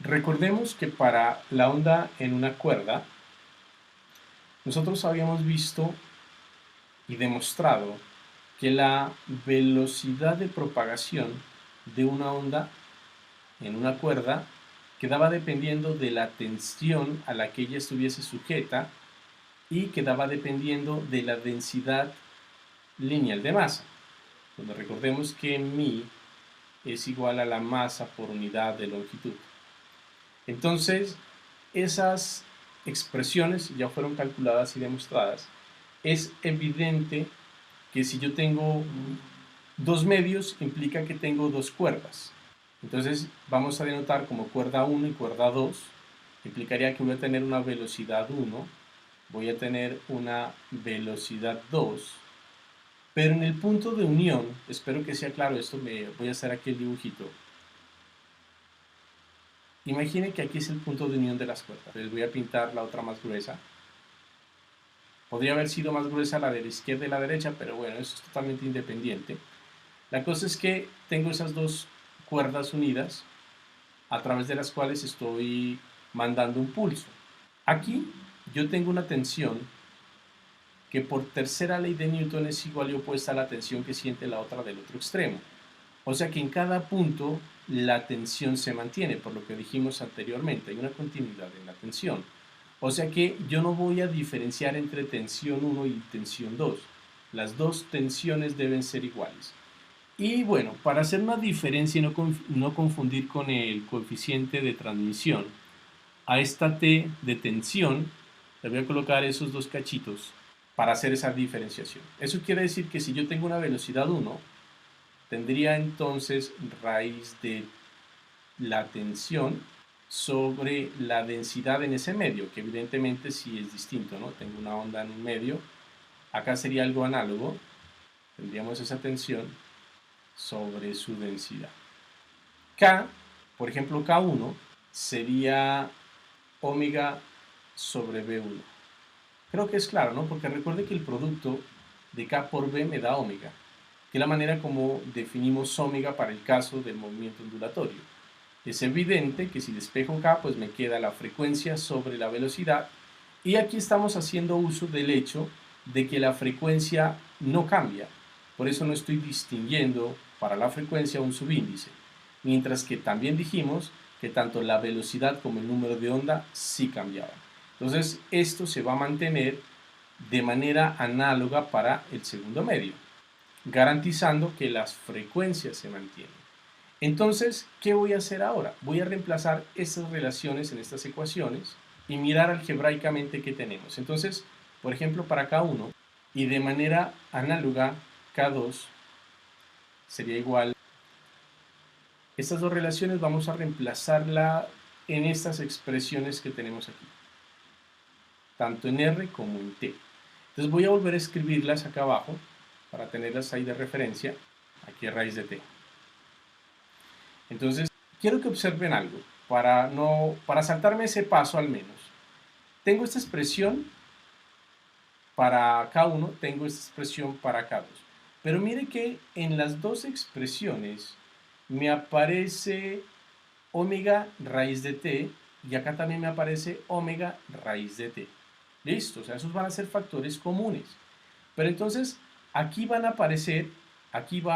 Recordemos que para la onda en una cuerda, nosotros habíamos visto y demostrado que la velocidad de propagación de una onda en una cuerda quedaba dependiendo de la tensión a la que ella estuviese sujeta y quedaba dependiendo de la densidad lineal de masa, donde recordemos que mi es igual a la masa por unidad de longitud. Entonces, esas expresiones ya fueron calculadas y demostradas. Es evidente que si yo tengo dos medios, implica que tengo dos cuerdas. Entonces, vamos a denotar como cuerda 1 y cuerda 2. Implicaría que voy a tener una velocidad 1, voy a tener una velocidad 2, pero en el punto de unión, espero que sea claro esto, voy a hacer aquí el dibujito. Imagine que aquí es el punto de unión de las cuerdas. Les voy a pintar la otra más gruesa. Podría haber sido más gruesa la de la izquierda y la derecha, pero bueno, eso es totalmente independiente. La cosa es que tengo esas dos cuerdas unidas a través de las cuales estoy mandando un pulso. Aquí yo tengo una tensión que por tercera ley de Newton es igual y opuesta a la tensión que siente la otra del otro extremo. O sea que en cada punto la tensión se mantiene, por lo que dijimos anteriormente, hay una continuidad en la tensión. O sea que yo no voy a diferenciar entre tensión 1 y tensión 2. Las dos tensiones deben ser iguales. Y bueno, para hacer una diferencia y no confundir con el coeficiente de transmisión, a esta T de tensión le voy a colocar esos dos cachitos para hacer esa diferenciación. Eso quiere decir que si yo tengo una velocidad 1, tendría entonces raíz de la tensión sobre la densidad en ese medio, que evidentemente sí es distinto, ¿no? Tengo una onda en un medio, acá sería algo análogo, tendríamos esa tensión sobre su densidad. K, por ejemplo, K1 sería omega sobre B1. Creo que es claro, ¿no? Porque recuerde que el producto de K por B me da omega, que es la manera como definimos omega para el caso del movimiento ondulatorio. Es evidente que si despejo K, pues me queda la frecuencia sobre la velocidad, y aquí estamos haciendo uso del hecho de que la frecuencia no cambia, por eso no estoy distinguiendo para la frecuencia un subíndice, mientras que también dijimos que tanto la velocidad como el número de onda sí cambiaban. Entonces esto se va a mantener de manera análoga para el segundo medio, garantizando que las frecuencias se mantienen. Entonces, ¿qué voy a hacer ahora? Voy a reemplazar estas relaciones en estas ecuaciones y mirar algebraicamente qué tenemos. Entonces, por ejemplo, para K1 y de manera análoga K2 sería igual. Estas dos relaciones vamos a reemplazarla en estas expresiones que tenemos aquí, tanto en R como en T. Entonces voy a volver a escribirlas acá abajo para tenerlas ahí de referencia. Aquí es raíz de T. Entonces, quiero que observen algo, para saltarme ese paso al menos. Tengo esta expresión para K1, tengo esta expresión para K2. Pero mire que en las dos expresiones me aparece omega raíz de T y acá también me aparece omega raíz de T. Listo, o sea, esos van a ser factores comunes. Pero entonces, aquí va a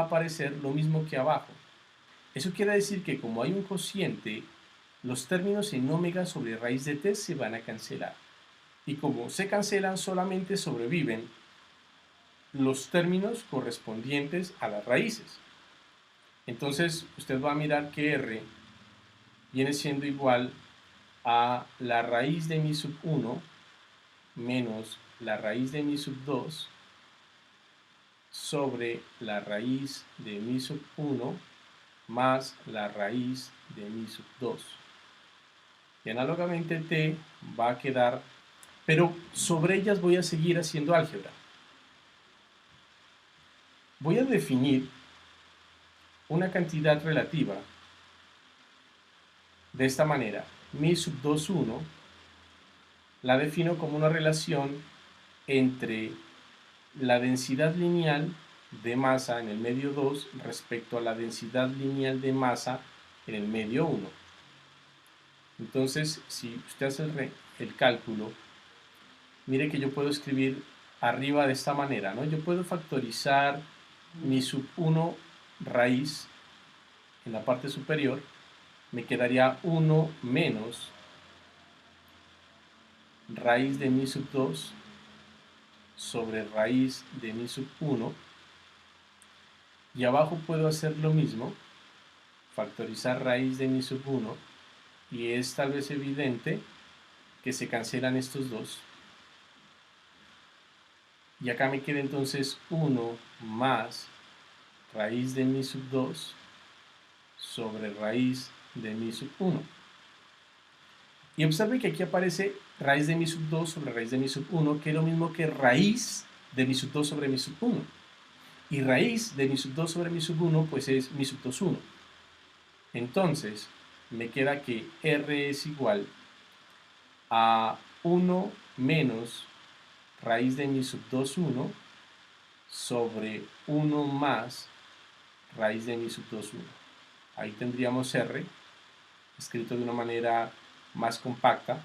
aparecer lo mismo que abajo. Eso quiere decir que como hay un cociente, los términos en omega sobre raíz de t se van a cancelar. Y como se cancelan, solamente sobreviven los términos correspondientes a las raíces. Entonces, usted va a mirar que r viene siendo igual a la raíz de mi sub 1 menos la raíz de mi sub 2 sobre la raíz de mi sub 1 más la raíz de mi sub 2. Y análogamente t va a quedar, pero sobre ellas voy a seguir haciendo álgebra. Voy a definir una cantidad relativa de esta manera. Mi sub 2, 1 la defino como una relación entre la densidad lineal de masa en el medio 2 respecto a la densidad lineal de masa en el medio 1. Entonces, si usted hace el cálculo, mire que yo puedo escribir arriba de esta manera, ¿no? Yo puedo factorizar mi sub 1 raíz en la parte superior, me quedaría 1 menos raíz de mi sub 2 sobre raíz de mi sub 1, y abajo puedo hacer lo mismo, factorizar raíz de mi sub 1, y es tal vez evidente que se cancelan estos dos, y acá me queda entonces 1 más raíz de mi sub 2 sobre raíz de mi sub 1. Y observe que aquí aparece raíz de mi sub 2 sobre raíz de mi sub 1, que es lo mismo que raíz de mi sub 2 sobre mi sub 1. Y raíz de mi sub 2 sobre mi sub 1, pues es mi sub 2, 1. Entonces, me queda que R es igual a 1 menos raíz de mi sub 2, 1 sobre 1 más raíz de mi sub 2, 1. Ahí tendríamos R escrito de una manera más compacta.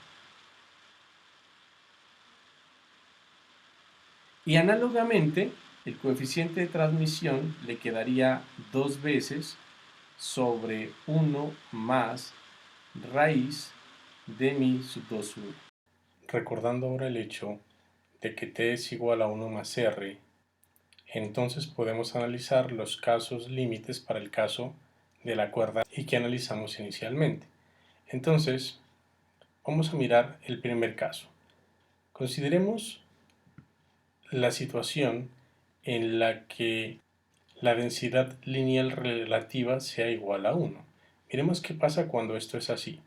Y análogamente, el coeficiente de transmisión le quedaría 2 veces sobre 1 más raíz de mi sub 2, 1. Recordando ahora el hecho de que t es igual a 1 más r, entonces podemos analizar los casos límites para el caso de la cuerda y que analizamos inicialmente. Entonces, vamos a mirar el primer caso. Consideremos la situación en la que la densidad lineal relativa sea igual a 1. Miremos qué pasa cuando esto es así.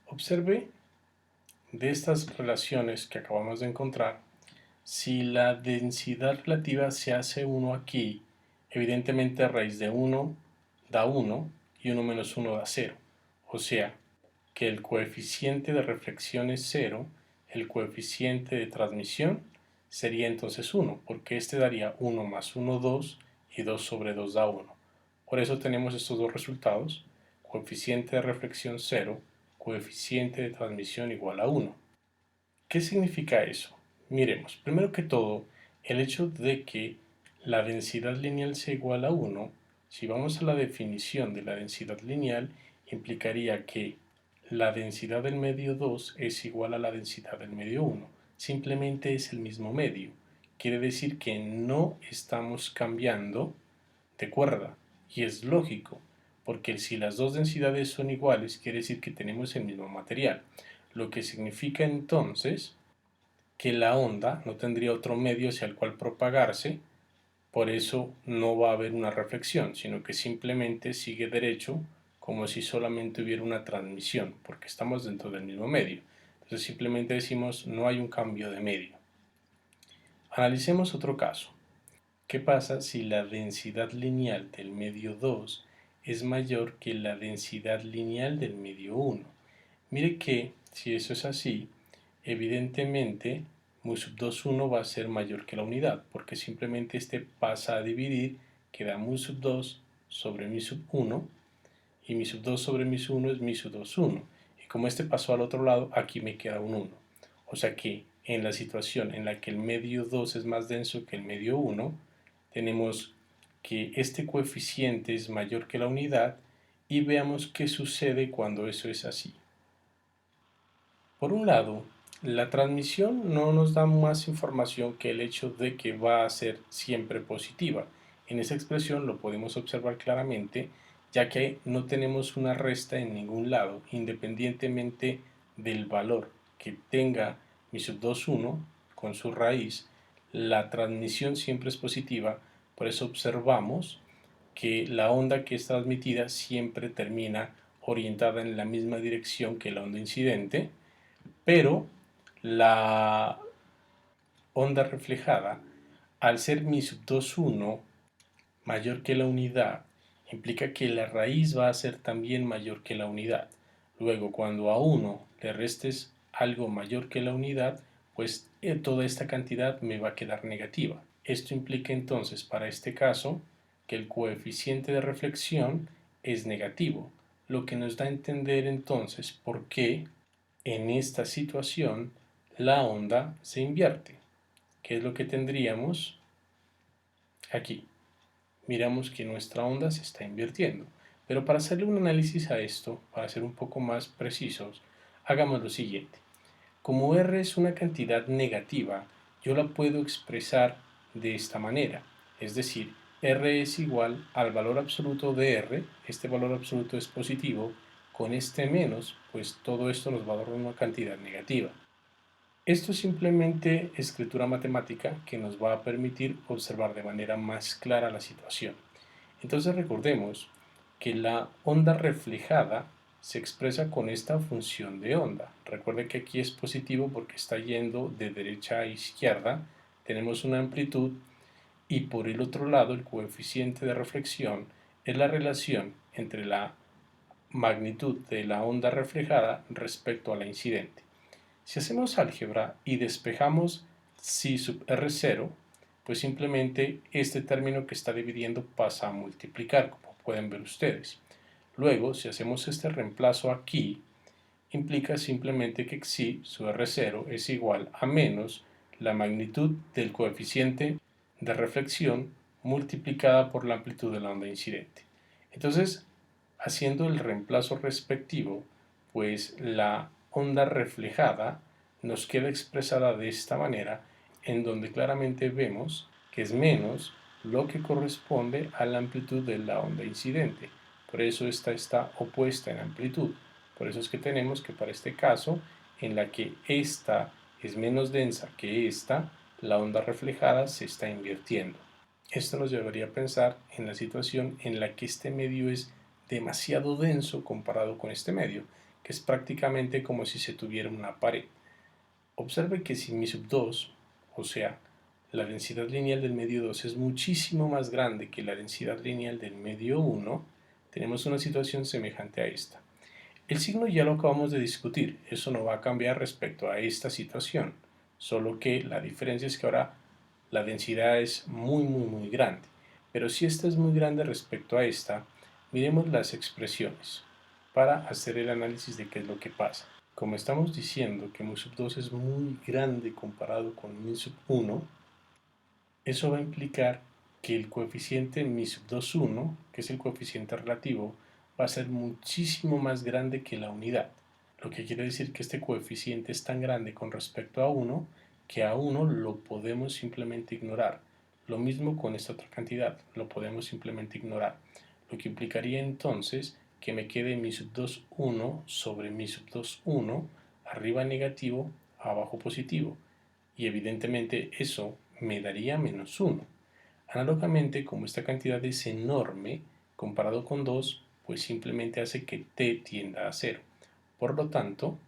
Observe de estas relaciones que acabamos de encontrar, si la densidad relativa se hace 1 aquí, evidentemente raíz de 1 da 1 y 1 menos 1 da 0. O sea, que el coeficiente de reflexión es 0, el coeficiente de transmisión sería entonces 1, porque este daría 1 más 1, 2, y 2 sobre 2 da 1. Por eso tenemos estos dos resultados, coeficiente de reflexión 0, coeficiente de transmisión igual a 1. ¿Qué significa eso? Miremos, primero que todo, el hecho de que la densidad lineal sea igual a 1, si vamos a la definición de la densidad lineal, implicaría que la densidad del medio 2 es igual a la densidad del medio 1. Simplemente es el mismo medio. Quiere decir que no estamos cambiando de cuerda. Y es lógico, porque si las dos densidades son iguales, quiere decir que tenemos el mismo material. Lo que significa entonces que la onda no tendría otro medio hacia el cual propagarse, por eso no va a haber una reflexión, sino que simplemente sigue derecho como si solamente hubiera una transmisión, porque estamos dentro del mismo medio. Entonces simplemente decimos no hay un cambio de medio. Analicemos otro caso. ¿Qué pasa si la densidad lineal del medio 2 es mayor que la densidad lineal del medio 1? Mire que si eso es así, evidentemente mu sub 2, 1 va a ser mayor que la unidad, porque simplemente este pasa a dividir, queda mu sub 2 sobre mi sub 1, y mi sub 2 sobre mi sub 1 es mi sub 2, 1. Y como este pasó al otro lado, aquí me queda un 1. O sea que en la situación en la que el medio 2 es más denso que el medio 1, tenemos que este coeficiente es mayor que la unidad, y veamos qué sucede cuando eso es así. Por un lado, la transmisión no nos da más información que el hecho de que va a ser siempre positiva. En esa expresión lo podemos observar claramente, ya que no tenemos una resta en ningún lado, independientemente del valor que tenga mi sub 2, 1 con su raíz, la transmisión siempre es positiva. Por eso observamos que la onda que es transmitida siempre termina orientada en la misma dirección que la onda incidente, pero la onda reflejada, al ser mi sub 2, 1 mayor que la unidad, implica que la raíz va a ser también mayor que la unidad. Luego, cuando a 1 le restes algo mayor que la unidad, pues toda esta cantidad me va a quedar negativa. Esto implica entonces, para este caso, que el coeficiente de reflexión es negativo, lo que nos da a entender entonces por qué en esta situación la onda se invierte. ¿Qué es lo que tendríamos aquí? Miramos que nuestra onda se está invirtiendo. Pero para hacerle un análisis a esto, para ser un poco más precisos, hagamos lo siguiente. Como R es una cantidad negativa, yo la puedo expresar de esta manera. Es decir, R es igual al valor absoluto de R, este valor absoluto es positivo, con este menos, pues todo esto nos va a dar una cantidad negativa. Esto es simplemente escritura matemática que nos va a permitir observar de manera más clara la situación. Entonces recordemos que la onda reflejada se expresa con esta función de onda. Recuerde que aquí es positivo porque está yendo de derecha a izquierda, tenemos una amplitud y por el otro lado el coeficiente de reflexión es la relación entre la magnitud de la onda reflejada respecto a la incidente. Si hacemos álgebra y despejamos psi sub r0, pues simplemente este término que está dividiendo pasa a multiplicar, como pueden ver ustedes. Luego, si hacemos este reemplazo aquí, implica simplemente que psi sub r0 es igual a menos la magnitud del coeficiente de reflexión multiplicada por la amplitud de la onda incidente. Entonces, haciendo el reemplazo respectivo, pues la onda reflejada nos queda expresada de esta manera, en donde claramente vemos que es menos lo que corresponde a la amplitud de la onda incidente. Por eso esta está opuesta en amplitud. Por eso es que tenemos que para este caso, en la que esta es menos densa que esta, la onda reflejada se está invirtiendo. Esto nos llevaría a pensar en la situación en la que este medio es demasiado denso comparado con este medio, que es prácticamente como si se tuviera una pared. Observe que si mi sub 2, o sea, la densidad lineal del medio 2 es muchísimo más grande que la densidad lineal del medio 1, tenemos una situación semejante a esta. El signo ya lo acabamos de discutir, eso no va a cambiar respecto a esta situación, solo que la diferencia es que ahora la densidad es muy grande. Pero si esta es muy grande respecto a esta, miremos las expresiones para hacer el análisis de qué es lo que pasa. Como estamos diciendo que mu sub 2 es muy grande comparado con mi sub 1, eso va a implicar que el coeficiente mi sub 2, 1, que es el coeficiente relativo, va a ser muchísimo más grande que la unidad. Lo que quiere decir que este coeficiente es tan grande con respecto a 1 que a 1 lo podemos simplemente ignorar. Lo mismo con esta otra cantidad, lo podemos simplemente ignorar. Lo que implicaría entonces que me quede mi sub 2, 1 sobre mi sub 2, 1, arriba negativo, abajo positivo. Y evidentemente eso me daría menos 1. Análogamente, como esta cantidad es enorme, comparado con 2, pues simplemente hace que t tienda a 0. Por lo tanto,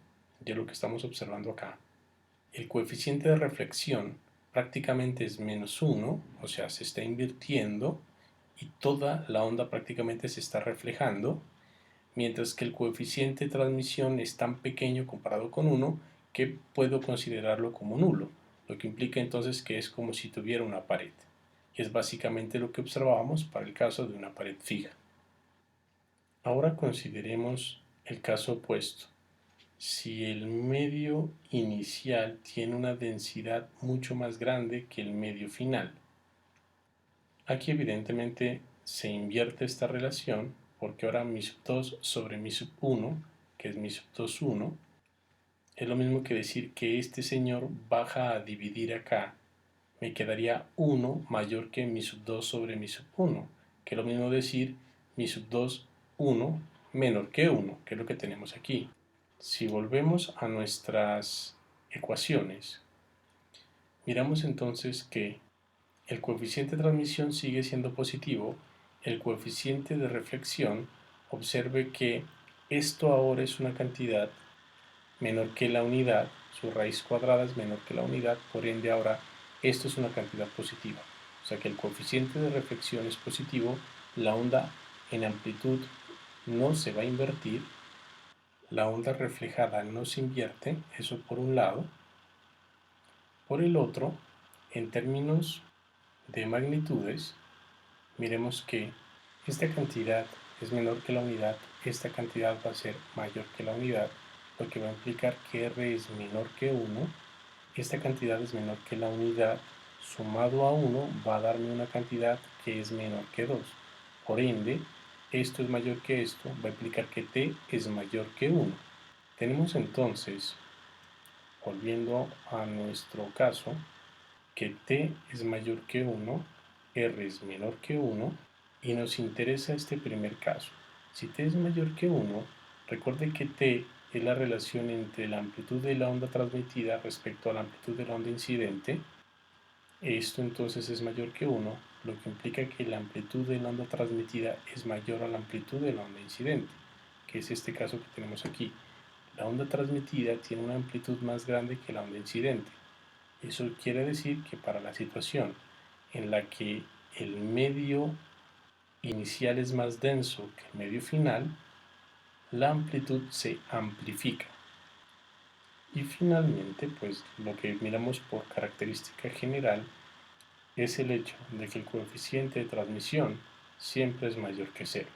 ya lo que estamos observando acá, el coeficiente de reflexión prácticamente es menos 1, o sea, se está invirtiendo y toda la onda prácticamente se está reflejando, mientras que el coeficiente de transmisión es tan pequeño comparado con 1 que puedo considerarlo como nulo, lo que implica entonces que es como si tuviera una pared. Y es básicamente lo que observábamos para el caso de una pared fija. Ahora consideremos el caso opuesto. Si el medio inicial tiene una densidad mucho más grande que el medio final. Aquí evidentemente se invierte esta relación porque ahora mi sub 2 sobre mi sub 1, que es mi sub 2, 1, es lo mismo que decir que este señor baja a dividir acá, me quedaría 1 mayor que mi sub 2 sobre mi sub 1, que es lo mismo decir mi sub 2, 1 menor que 1, que es lo que tenemos aquí. Si volvemos a nuestras ecuaciones, miramos entonces que el coeficiente de transmisión sigue siendo positivo, el coeficiente de reflexión, observe que esto ahora es una cantidad menor que la unidad, su raíz cuadrada es menor que la unidad, por ende ahora esto es una cantidad positiva. O sea que el coeficiente de reflexión es positivo, la onda en amplitud no se va a invertir, la onda reflejada no se invierte, eso por un lado. Por el otro, en términos de magnitudes, miremos que esta cantidad es menor que la unidad esta cantidad va a ser mayor que la unidad, lo que va a implicar que R es menor que 1. Esta cantidad es menor que la unidad, sumado a 1 va a darme una cantidad que es menor que 2. Por ende, esto es mayor que esto, va a implicar que t es mayor que 1. Tenemos entonces, volviendo a nuestro caso, que t es mayor que 1, r es menor que 1, y nos interesa este primer caso. Si t es mayor que 1, recuerde que t es la relación entre la amplitud de la onda transmitida respecto a la amplitud de la onda incidente. Esto entonces es mayor que 1, lo que implica que la amplitud de la onda transmitida es mayor a la amplitud de la onda incidente, que es este caso que tenemos aquí. La onda transmitida tiene una amplitud más grande que la onda incidente. Eso quiere decir que para la situación en la que el medio inicial es más denso que el medio final, la amplitud se amplifica. Y finalmente, pues lo que miramos por característica general es el hecho de que el coeficiente de transmisión siempre es mayor que 0.